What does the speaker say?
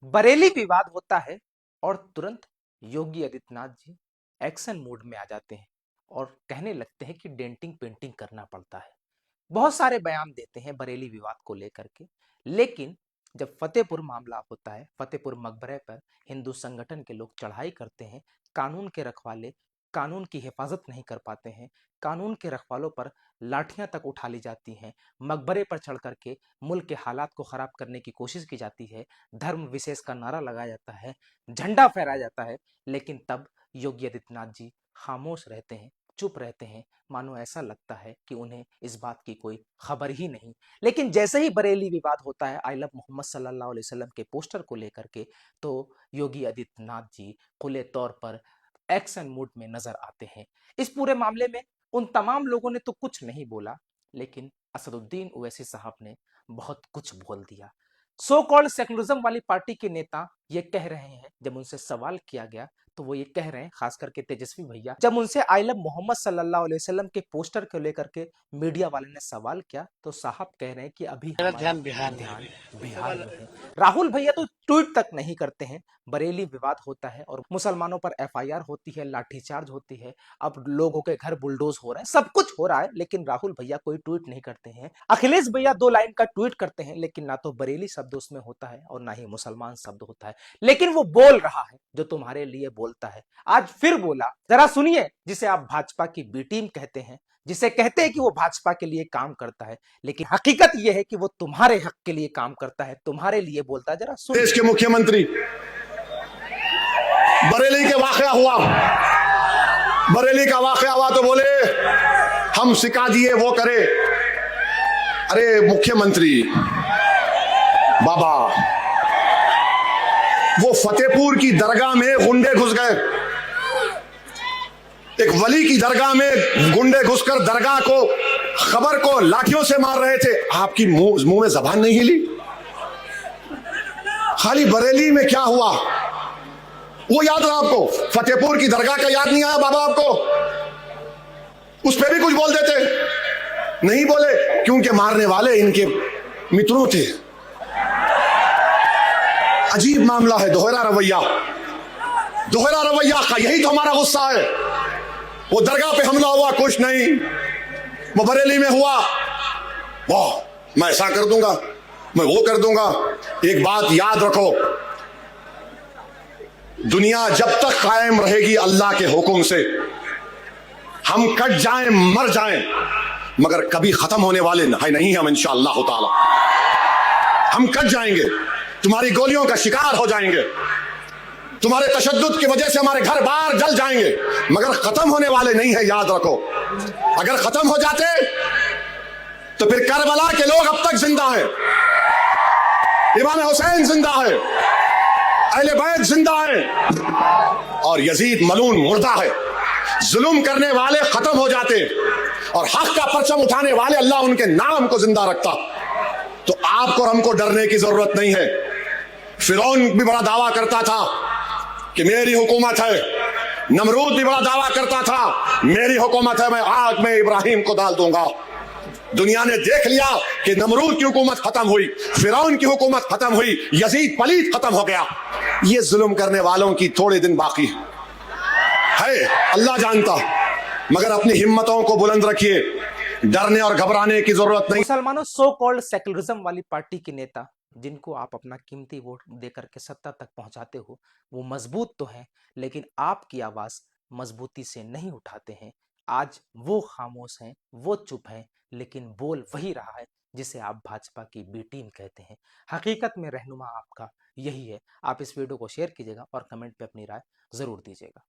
बरेली विवाद होता है और तुरंत योगी आदित्यनाथ जी एक्शन मोड में आ जाते हैं और कहने लगते हैं कि डेंटिंग पेंटिंग करना पड़ता है। बहुत सारे बयान देते हैं बरेली विवाद को लेकर के। लेकिन जब फतेहपुर मामला होता है, फतेहपुर मकबरे पर हिंदू संगठन के लोग चढ़ाई करते हैं, कानून के रखवाले कानून की हिफाजत नहीं कर पाते हैं, कानून के रखवालों पर लाठियां तक उठा ली जाती हैं, मकबरे पर चढ़ करके मुल्क के हालात को खराब करने की कोशिश की जाती है, धर्म विशेष का नारा लगाया जाता है, झंडा फहराया जाता है, लेकिन तब योगी आदित्यनाथ जी खामोश रहते हैं, चुप रहते हैं, मानो ऐसा लगता है कि उन्हें इस बात की कोई खबर ही नहीं। लेकिन जैसे ही बरेली विवाद होता है आई लव मोहम्मद सल्लल्लाहु अलैहि वसल्लम के पोस्टर को लेकर के, तो योगी आदित्यनाथ जी खुले तौर पर एक्शन मूड में नजर आते हैं। इस पूरे मामले में उन तमाम लोगों ने तो कुछ नहीं बोला, लेकिन असदुद्दीन ओवैसी साहब ने बहुत कुछ बोल दिया। सो कॉल्ड सेकुलरिज्म वाली पार्टी के नेता ये कह रहे हैं, जब उनसे सवाल किया गया तो वो ये कह रहे हैं, खास करके तेजस्वी भैया, जब उनसे आई लव मोहम्मद सल्लल्लाहु अलैहि वसल्लम के पोस्टर को लेकर के मीडिया वाले ने सवाल किया तो साहब कह रहे हैं कि अभी मेरा हमारा ध्यान बिहार में ध्यान है। बिहार में है। राहुल भैया तो ट्वीट तक नहीं करते हैं। बरेली विवाद होता है और मुसलमानों पर एफआईआर होती है, लाठीचार्ज होती है, अब लोगों के घर बुलडोज हो रहे हैं, सब कुछ हो रहा है, लेकिन राहुल भैया कोई ट्वीट नहीं करते हैं। अखिलेश भैया 2 लाइन का ट्वीट करते हैं, लेकिन ना तो बरेली शब्द उसमें होता है और ना ही मुसलमान शब्द होता है, लेकिन वो बोल रहा है जो तुम्हारे लिए बोलता है। आज फिर बोला, जरा सुनिए, जिसे आप भाजपा की बी टीम कहते हैं, जिसे कहते हैं कि वो भाजपा के लिए काम करता है, लेकिन हकीकत यह है कि वो तुम्हारे हक के लिए काम करता है, तुम्हारे लिए बोलता है। जरा सुनिए। देश के मुख्यमंत्री बरेली के वाकया हुआ, बरेली का वाकया हुआ तो बोले हम सिखा दिए वो करे। अरे मुख्यमंत्री बाबा, वो फतेहपुर की दरगाह में गुंडे घुस गए, एक वली की दरगाह में गुंडे घुसकर दरगाह को, खबर को लाठियों से मार रहे थे। आपकी मुंह में जबान नहीं हिली? खाली बरेली में क्या हुआ वो याद रहा आपको? फतेहपुर की दरगाह का याद नहीं आया बाबा आपको? उस पर भी कुछ बोल देते, नहीं बोले क्योंकि मारने वाले इनके मित्रों थे। अजीब मामला है, दोहरा रवैया, दोहरा रवैया का यही तो हमारा गुस्सा है। वो दरगाह पे हमला हुआ कुछ नहीं, वो बरेली में हुआ वाह मैं ऐसा कर दूंगा, मैं वो कर दूंगा। एक बात याद रखो, दुनिया जब तक कायम रहेगी अल्लाह के हुक्म से, हम कट जाएं मर जाएं मगर कभी खत्म होने वाले नहीं हम इंशाअल्लाह ताला। हम कट जाएंगे, तुम्हारी गोलियों का शिकार हो जाएंगे, तुम्हारे तशद्दुद की वजह से हमारे घर बार जल जाएंगे, मगर खत्म होने वाले नहीं है, याद रखो। अगर खत्म हो जाते तो फिर करबला के लोग अब तक जिंदा हैं, इमाम हुसैन जिंदा है, अहले बैत जिंदा है और यजीद मलून मुर्दा है। जुल्म करने वाले खत्म हो जाते और हक का परचम उठाने वाले अल्लाह उनके नाम को जिंदा रखता। तो आपको हमको डरने की जरूरत नहीं है। फिरौन भी बड़ा दावा करता था कि मेरी हुकूमत है, नमरूद भी बड़ा दावा करता था मेरी हुकूमत है, मैं आग में इब्राहिम को डाल दूंगा। दुनिया ने देख लिया कि नमरूद की हुकूमत खत्म हुई, फिरौन की हुकूमत खत्म हुई, यजीद पलीत खत्म हो गया। ये जुल्म करने वालों की थोड़े दिन बाकी है, अल्लाह जानता। मगर अपनी हिम्मतों को बुलंद रखिए, डरने और घबराने की जरूरत नहीं। मुसलमानों, सो कॉल्ड सेकुलरिज्म वाली पार्टी के नेता जिनको आप अपना कीमती वोट देकर के सत्ता तक पहुंचाते हो, वो मजबूत तो हैं, लेकिन आपकी आवाज मजबूती से नहीं उठाते हैं। आज वो खामोश हैं, वो चुप हैं, लेकिन बोल वही रहा है जिसे आप भाजपा की बी टीम कहते हैं। हकीकत में रहनुमा आपका यही है। आप इस वीडियो को शेयर कीजिएगा और कमेंट पे अपनी राय जरूर दीजिएगा।